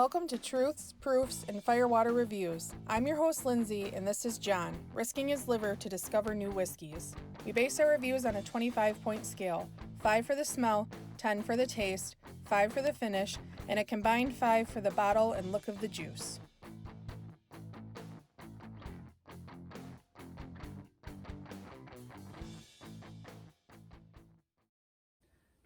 Welcome to Truths, Proofs, and Firewater Reviews. I'm your host, Lindsey, and this is John, risking his liver to discover new whiskeys. We base our reviews on a 25-point scale, 5 for the smell, 10 for the taste, 5 for the finish, and a combined 5 for the bottle and look of the juice.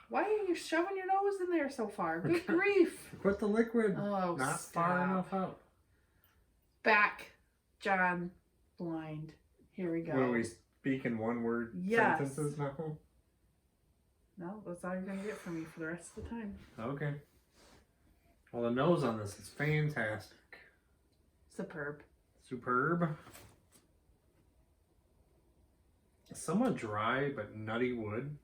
Why are you shoving your nose in there so far? Good grief. Put the liquid not far enough out. Back, John, blind. Here we go. Will we speak in one word sentences now? No, that's all you're going to get from me for the rest of the time. Okay. Well, the nose on this is fantastic. Superb. Superb. Somewhat dry, but nutty wood.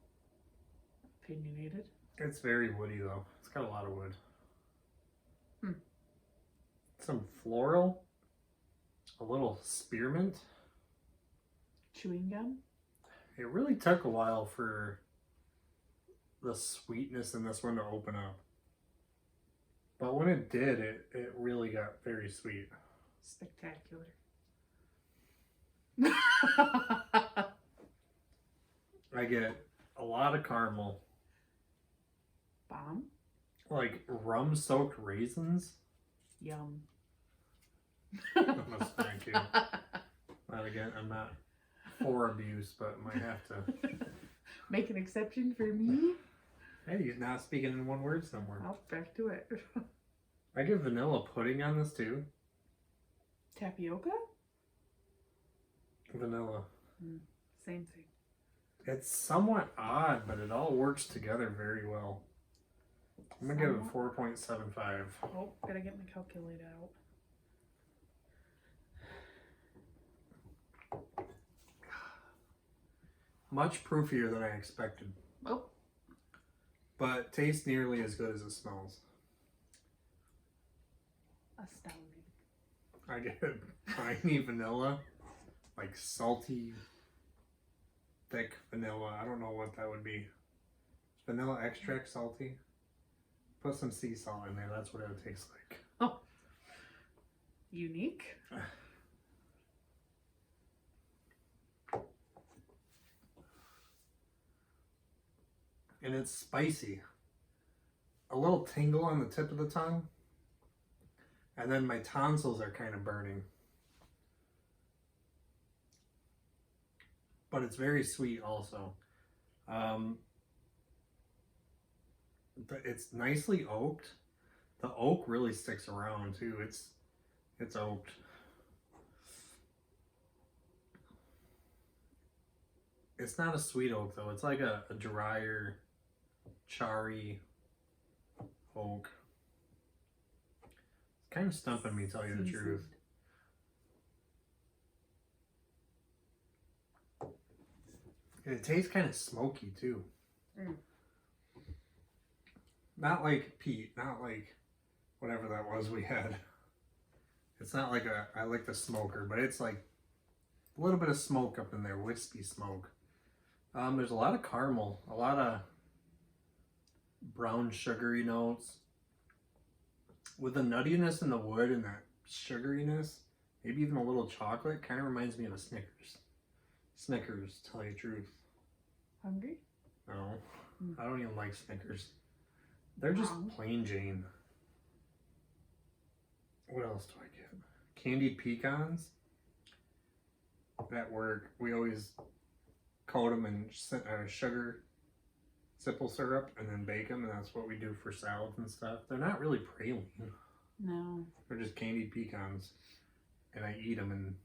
Opinionated. It's very woody, though. It's got a lot of wood. Some floral. A little spearmint. Chewing gum. It really took a while for the sweetness in this one to open up. But when it did, it really got very sweet. Spectacular. I get a lot of caramel. Bomb. Like rum-soaked raisins. Yum. Thank you. Not again, I'm not for abuse, but might have to. Make an exception for me? Hey, he's not speaking in one word somewhere. I'll back to it. I get vanilla pudding on this too. Tapioca? Vanilla. Same thing. It's somewhat odd, but it all works together very well. I'm going to give it 4.75. Oh, gotta get my calculator out. Much proofier than I expected. Oh. But tastes nearly as good as it smells. Astounding. I get piney vanilla, like salty, thick vanilla. I don't know what that would be. Vanilla extract salty. Put some sea salt in there. That's what it would taste like. Oh. Unique. And it's spicy. A little tingle on the tip of the tongue. And then my tonsils are kind of burning. But it's very sweet also. It's nicely oaked. The oak really sticks around too. It's oaked. It's not a sweet oak though. It's like a drier, charry oak. It's kind of stumping me, to tell you the truth. And it tastes kind of smoky too. Not like peat, not like whatever that was we had. It's not like I like the smoker, but it's like a little bit of smoke up in there, wispy smoke. There's a lot of caramel, a lot of brown sugary notes. With the nuttiness in the wood and that sugariness, maybe even a little chocolate, kind of reminds me of a Snickers. Snickers, to tell you the truth. Hungry? No, I don't even like Snickers. They're just plain Jane. What else do I get? Candied pecans. At work, we always coat them in sugar, simple syrup, and then bake them, and that's what we do for salads and stuff. They're not really praline. No. They're just candied pecans, and I eat them, and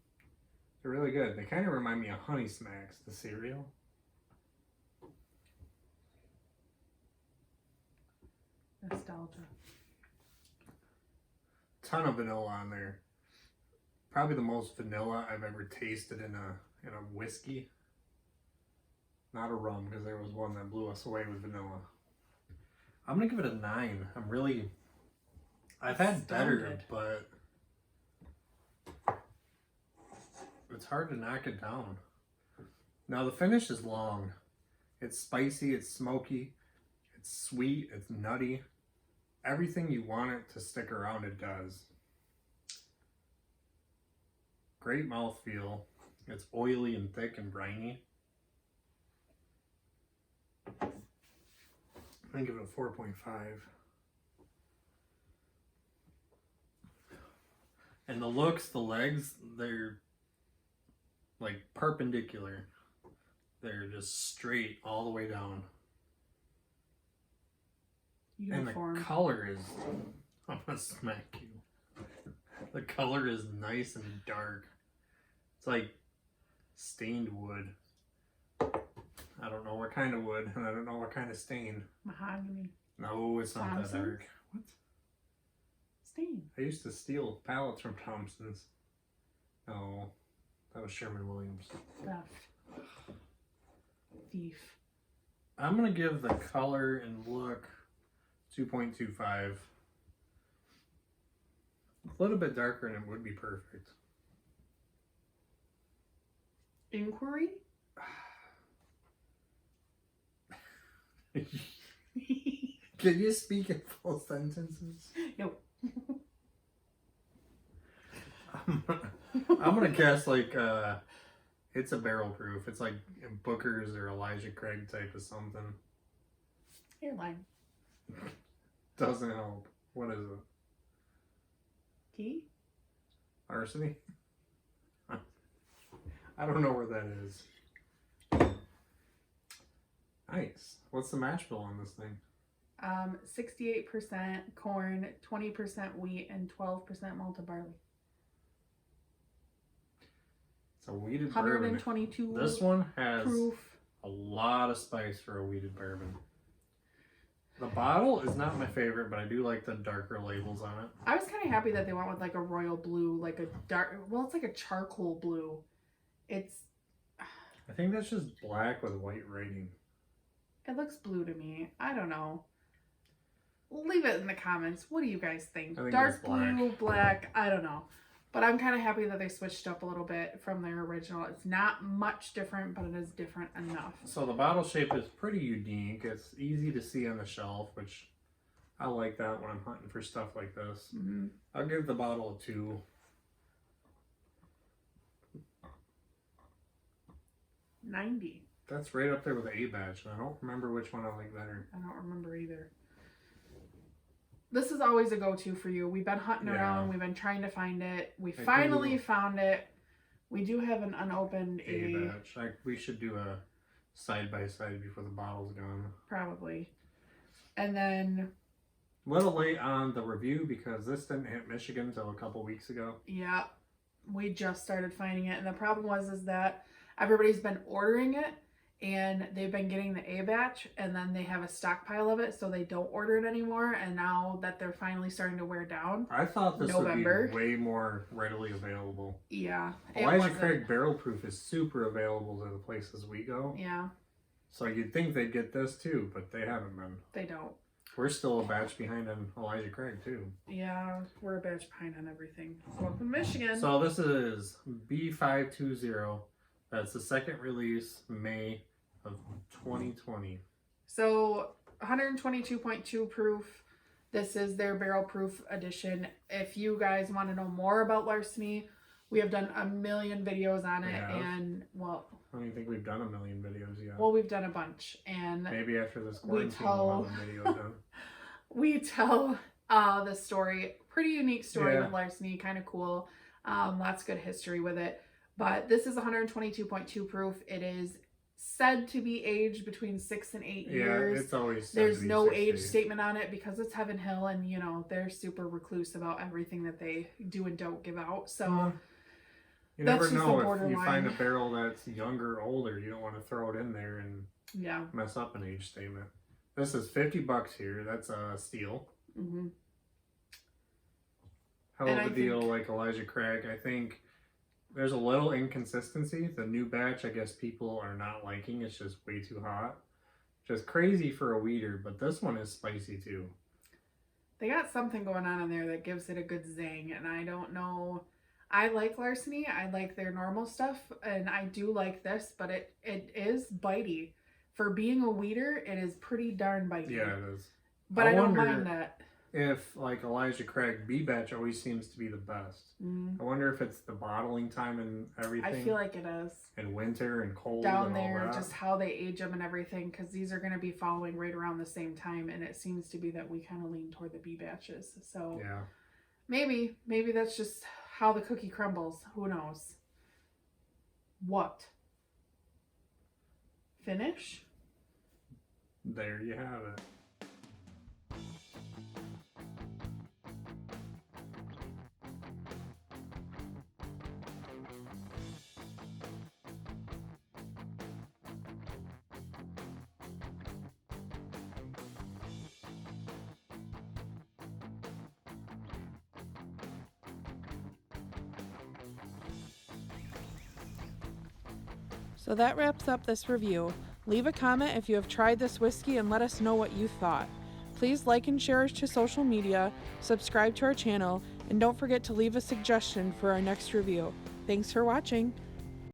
they're really good. They kind of remind me of Honey Smacks, the cereal. Nostalgia. Ton of vanilla on there. Probably the most vanilla I've ever tasted in a whiskey. Not a rum, because there was one that blew us away with vanilla. I'm gonna give it a 9. I've had better, but it's hard to knock it down. Now the finish is long. It's spicy, it's smoky, it's sweet, it's nutty. everything you want it to stick around, it does. Great mouthfeel. It's oily and thick and briny. I give it a 4.5. And the looks, the legs, they're like perpendicular. They're just straight all the way down. Uniform. And the color is, I'm gonna smack you. The color is nice and dark. It's like stained wood. I don't know what kind of wood, and I don't know what kind of stain. Mahogany. No, it's not that dark. What? Stain. I used to steal pallets from Thompson's. No, that was Sherman-Williams. Theft. Thief. I'm gonna give the color and look 2.25. A little bit darker and it would be perfect. Inquiry? Can you speak in full sentences? No. I'm gonna guess like it's a barrel proof. It's like Booker's or Elijah Craig type of something. Airline. Doesn't help. What is it? Key? Larceny? I don't know where that is. Nice. What's the mash bill on this thing? 68% corn, 20% wheat, and 12% malted barley. It's a wheated bourbon. 122 This one has proof. a lot of spice for a wheated bourbon. The bottle is not my favorite, but I do like the darker labels on it. I was kind of happy that they went with like a royal blue, like a dark, well, it's like a charcoal blue. It's... I think that's just black with white writing. It looks blue to me. I don't know. Leave it in the comments. What do you guys think? I think Dark it's black. blue, black, I don't know. But I'm kind of happy that they switched up a little bit from their original. It's not much different, but it is different enough. So the bottle shape is pretty unique. It's easy to see on the shelf, which I like that when I'm hunting for stuff like this. Mm-hmm. I'll give the bottle a 2. $90. That's right up there with the A batch, and I don't remember which one I like better. I don't remember either. This is always a go-to for you. We've been hunting around. We've been trying to find it. We finally found it. We do have an unopened A batch. We should do a side-by-side before the bottle's gone. Probably. And then... A little late on the review because this didn't hit Michigan until a couple weeks ago. Yeah. We just started finding it. And the problem is that everybody's been ordering it. And they've been getting the A batch, and then they have a stockpile of it, so they don't order it anymore. And now that they're finally starting to wear down, I thought this would be way more readily available. Yeah. Elijah Craig Barrel Proof is super available to the places we go. Yeah. So you'd think they'd get this too, but they haven't been. They don't. We're still a batch behind on Elijah Craig too. Yeah, we're a batch behind on everything. Welcome to Michigan. So this is B520. That's the second release, May of 2020. So 122.2 proof. This is their barrel proof edition. If you guys want to know more about Larceny, we have done a million videos on it. And well, I don't even think we've done a million videos yet. Well, we've done a bunch, and maybe after this quarantine we'll have a video done. We tell the story, pretty unique story with Larceny, kind of cool. Lots of good history with it. But this is 122.2 proof. It is said to be aged between 6 and 8 years. Yeah, it's always said There's to be no 6 age days. statement on it because it's Heaven Hill, and you know they're super recluse about everything that they do and don't give out. So you that's never just know the if borderline. you find a barrel that's younger or older. You don't want to throw it in there and yeah, mess up an age statement. This is $50 here. That's a steal. Mm-hmm. Hell of a deal, like Elijah Craig. I think there's a little inconsistency. The new batch, I guess people are not liking. It's just way too hot. Just crazy for a weeder, but this one is spicy too. They got something going on in there that gives it a good zing, and I don't know. I like Larceny. I like their normal stuff, and I do like this, but it is bitey. For being a weeder, it is pretty darn bitey. Yeah, it is. But I don't mind that. if, like, Elijah Craig B batch always seems to be the best. I wonder if it's the bottling time and everything. I feel like it is. And winter and cold down and there, all that. just how they age them and everything, because these are going to be following right around the same time, and it seems to be that we kind of lean toward the B batches. So yeah, maybe that's just how the cookie crumbles. Who knows? What? Finish? There you have it. So that wraps up this review. Leave a comment if you have tried this whiskey and let us know what you thought. Please like and share us to social media, subscribe to our channel, and don't forget to leave a suggestion for our next review. Thanks for watching.